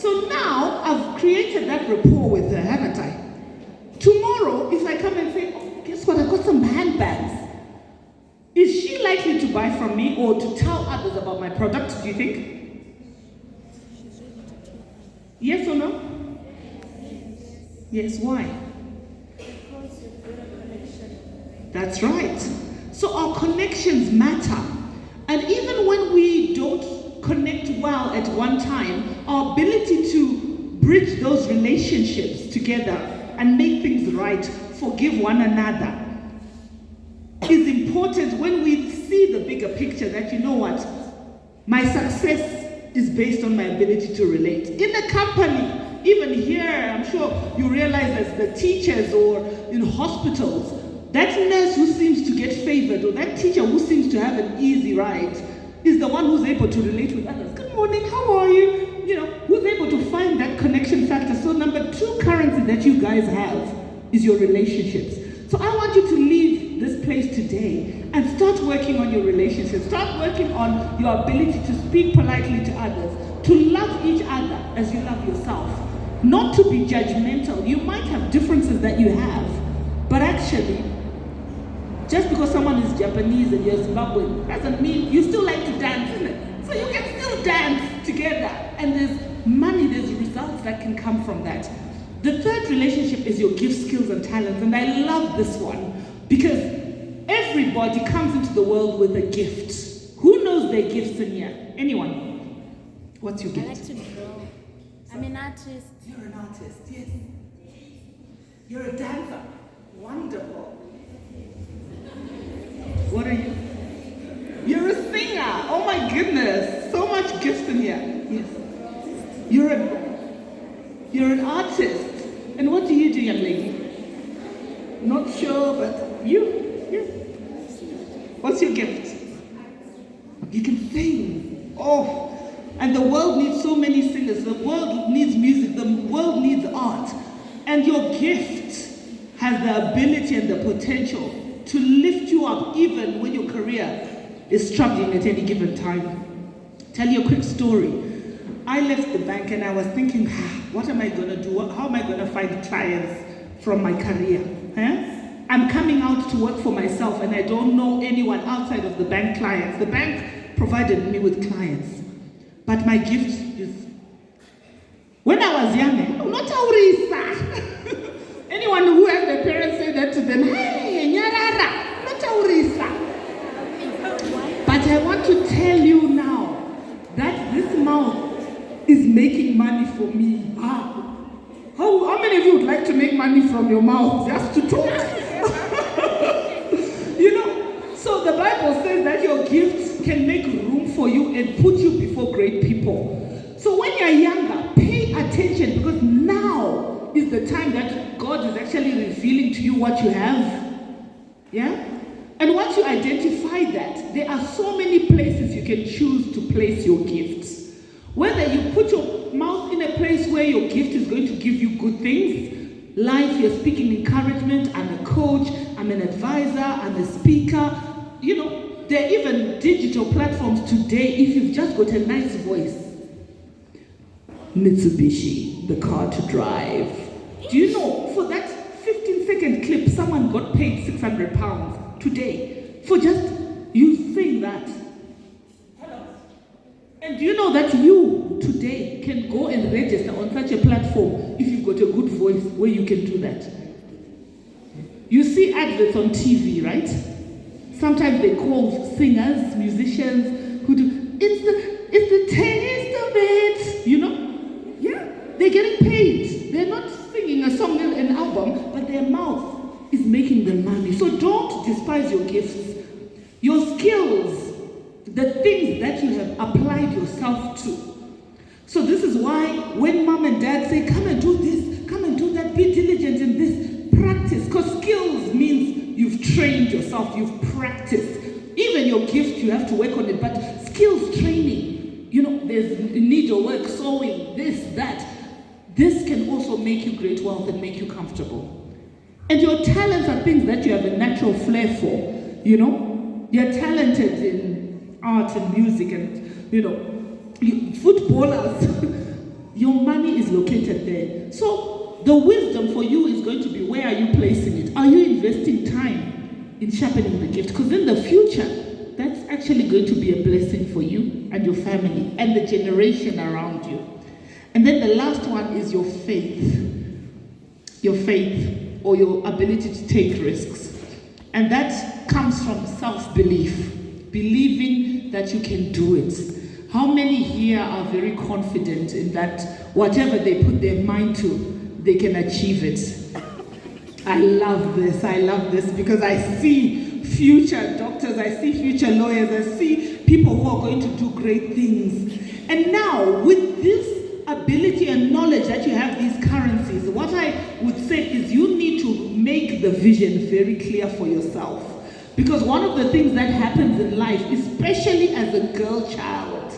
So now I've created that rapport with her, haven't I? Tomorrow, if I come and say, oh, guess what, I got some handbags. Is she likely to buy from me or to tell others about my product, do you think? Yes or no? Yes, why? Because you've got a connection. That's right. So our connections matter. And even when we don't connect well at one time, our ability to bridge those relationships together and make things right, forgive one another, is important when we see the bigger picture that, you know what, my success is based on my ability to relate. In a company, even here, I'm sure you realize as the teachers or in hospitals, that nurse who seems to get favored or that teacher who seems to have an easy ride is the one who's able to relate with others. Good morning, how are you? You know, who's able to find that connection factor. So number 2 currency that you guys have is your relationships. So I want you to leave this place today and start working on your relationships. Start working on your ability to speak politely to others, to love each other as you love yourself, not to be judgmental. You might have differences that you have, but actually, just because someone is Japanese and you're Zimbabwean doesn't mean you still like to dance, isn't it? So you can still dance together, and there's money, there's results that can come from that. The third relationship is your gifts, skills, and talents, and I love this one because everybody comes into the world with a gift. Who knows their gifts in here? Anyone? What's your gift? I like to draw. I'm an artist. You're an artist, yes. You're a dancer. Wonderful. What are you? You're a singer. Oh my goodness. So much gifts in here. Yes. You're an artist. And what do you do, young lady? Not sure, but you? Yeah. What's your gift? You can sing. Oh, and the world needs so many singers. The world needs music. The world needs art. And your gift has the ability and the potential to lift you up even when your career is struggling at any given time. Tell you a quick story. I left the bank and I was thinking, what am I going to do? How am I going to find clients from my career? I'm coming out to work for myself and I don't know anyone outside of the bank clients. The bank provided me with clients. But my gift is, when I was young, not Aurisa. Anyone who has their parents say that to them, hey, Nyarara, not Aurisa. But I want to tell you now that this mouth is making money for me. How many of you would like to make money from your mouth just to talk? You know, so the Bible says that your gifts can make room for you and put you before great people. So when you're younger, pay attention because now is the time that God is actually revealing to you what you have. Yeah? And once you identify that, there are so many places you can choose to place your gifts. Whether you put your mouth in a place where your gift is going to give you good things, life, you're speaking encouragement, I'm a coach, I'm an advisor, I'm a speaker. You know, there are even digital platforms today, if you've just got a nice voice. Mitsubishi, the car to drive. Do you know, for that 15-second clip, someone got paid £600 today for just you saying that. And do you know that you today can go and register on such a platform if you've got a good voice where you can do that? You see adverts on TV, right? Sometimes they call singers, musicians who do, it's the taste of it, you know? Yeah, they're getting paid. They're not singing a song, an album, but their mouth is making them money. So don't despise your gifts, your skills, the things that you have applied yourself to. So this is why when mom and dad say, come and do this, come and do that, be diligent in this, practice. Because skills means you've trained yourself, you've practiced. Even your gift, you have to work on it, but skills training, you know, there's needlework, sewing, this, that. This can also make you great wealth and make you comfortable. And your talents are things that you have a natural flair for, you know. You're talented in art and music and, you know, footballers. your money is located there. So the wisdom for you is going to be, where are you placing it? Are you investing time in sharpening the gift? Because in the future, that's actually going to be a blessing for you and your family and the generation around you. And then the last one is your faith. Your faith, or your ability to take risks. And that comes from self-belief, believing that you can do it. How many here are very confident in that whatever they put their mind to, they can achieve it? I love this because I see future doctors, I see future lawyers, I see people who are going to do great things. And now, with this ability and knowledge that you have these currencies, what I would say is you need to make the vision very clear for yourself. Because one of the things that happens in life, especially as a girl child,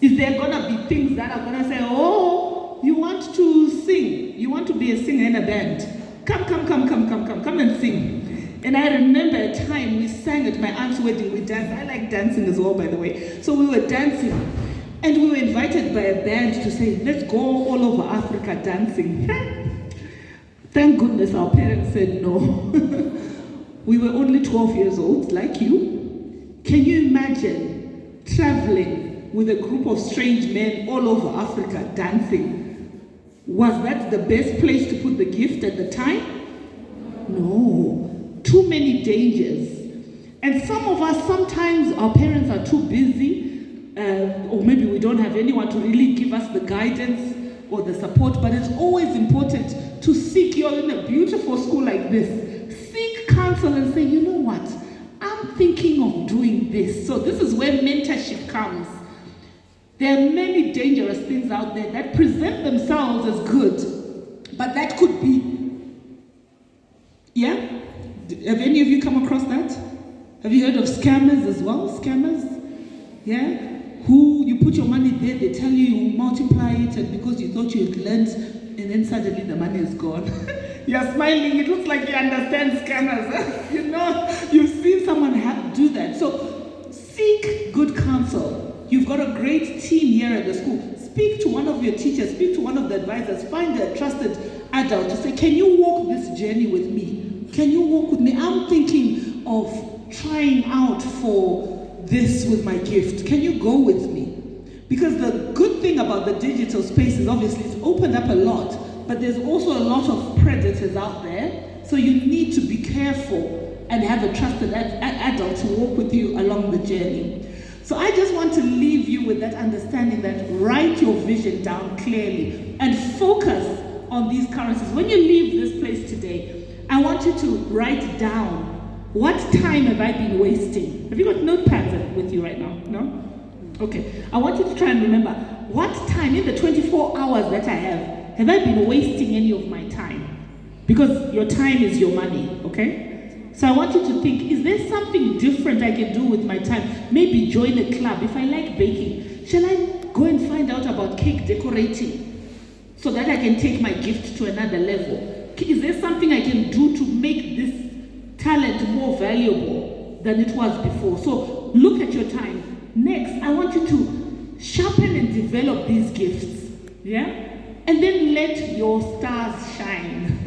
is there going to be things that are going to say, oh, you want to sing, you want to be a singer in a band. Come and sing. And I remember a time we sang at my aunt's wedding, we danced. I like dancing as well, by the way. So we were dancing. And we were invited by a band to say, let's go all over Africa dancing. Thank goodness our parents said no. We were only 12 years old, like you. Can you imagine traveling with a group of strange men all over Africa dancing? Was that the best place to put the gift at the time? No. Too many dangers. And some of us, sometimes our parents are too busy, or maybe we don't have anyone to really give us the guidance or the support, but it's always important to seek. You're in a beautiful school like this. Seek counsel and say, you know what? I'm thinking of doing this. So this is where mentorship comes. There are many dangerous things out there that present themselves as good, but that could be, yeah? Have any of you come across that? Have you heard of scammers as well? Scammers? Yeah? Who you put your money there, they tell you multiply it, and because you thought you had learned, and then suddenly the money is gone. You're smiling, it looks like you understand scammers. You know, you've seen someone do that. So seek good counsel. You've got a great team here at the school. Speak to one of your teachers, speak to one of the advisors, find a trusted adult to say, can you walk this journey with me? Can you walk with me? I'm thinking of trying out for this with my gift. Can you go with me? Because the good thing about the digital space is obviously it's opened up a lot, but there's also a lot of predators out there. So you need to be careful and have a trusted adult to walk with you along the journey. So I just want to leave you with that understanding that write your vision down clearly and focus on these currencies. When you leave this place today, I want you to write down, what time have I been wasting? Have you got notepads with you right now? No? Okay. I want you to try and remember, what time in the 24 hours that I have I been wasting any of my time? Because your time is your money, okay? So I want you to think, is there something different I can do with my time? Maybe join a club. If I like baking, shall I go and find out about cake decorating so that I can take my gift to another level? Is there something I can do to make this talent more valuable than it was before? So look at your time. Next, I want you to sharpen and develop these gifts. Yeah? And then let your stars shine.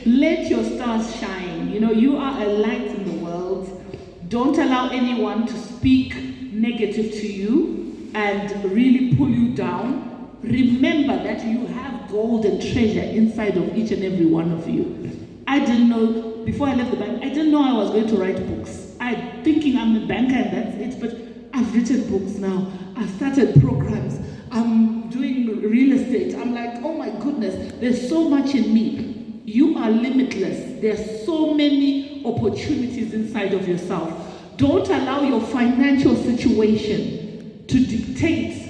Let your stars shine. You know, you are a light in the world. Don't allow anyone to speak negative to you and really pull you down. Remember that you have gold and treasure inside of each and every one of you. I didn't know, before I left the bank, I didn't know I was going to write books. I'm thinking I'm a banker and that's it, but I've written books now. I've started programs. I'm doing real estate. I'm like, oh my goodness, there's so much in me. You are limitless. There's so many opportunities inside of yourself. Don't allow your financial situation to dictate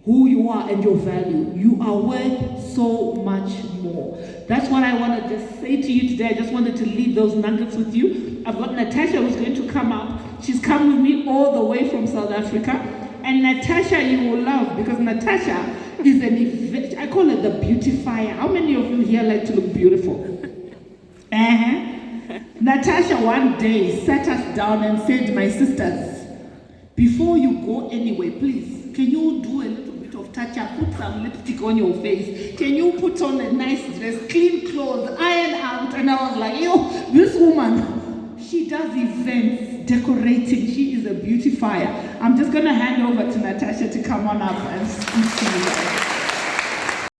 who you are and your value. You are worth so much more. That's what I want to just say to you today. I just wanted to leave those nuggets with you. I've got Natasha who's going to come up. She's come with me all the way from South Africa. And Natasha you will love, because Natasha is an event. I call it the beautifier. How many of you here like to look beautiful? Natasha one day sat us down and said, my sisters, before you go anywhere, please, can you do a little bit of Tacha, put some lipstick on your face. Can you put on a nice dress, clean clothes, iron out? And I was like, yo, this woman, she does events, decorating. She is a beautifier. I'm just going to hand over to Natasha to come on up and speak to you guys.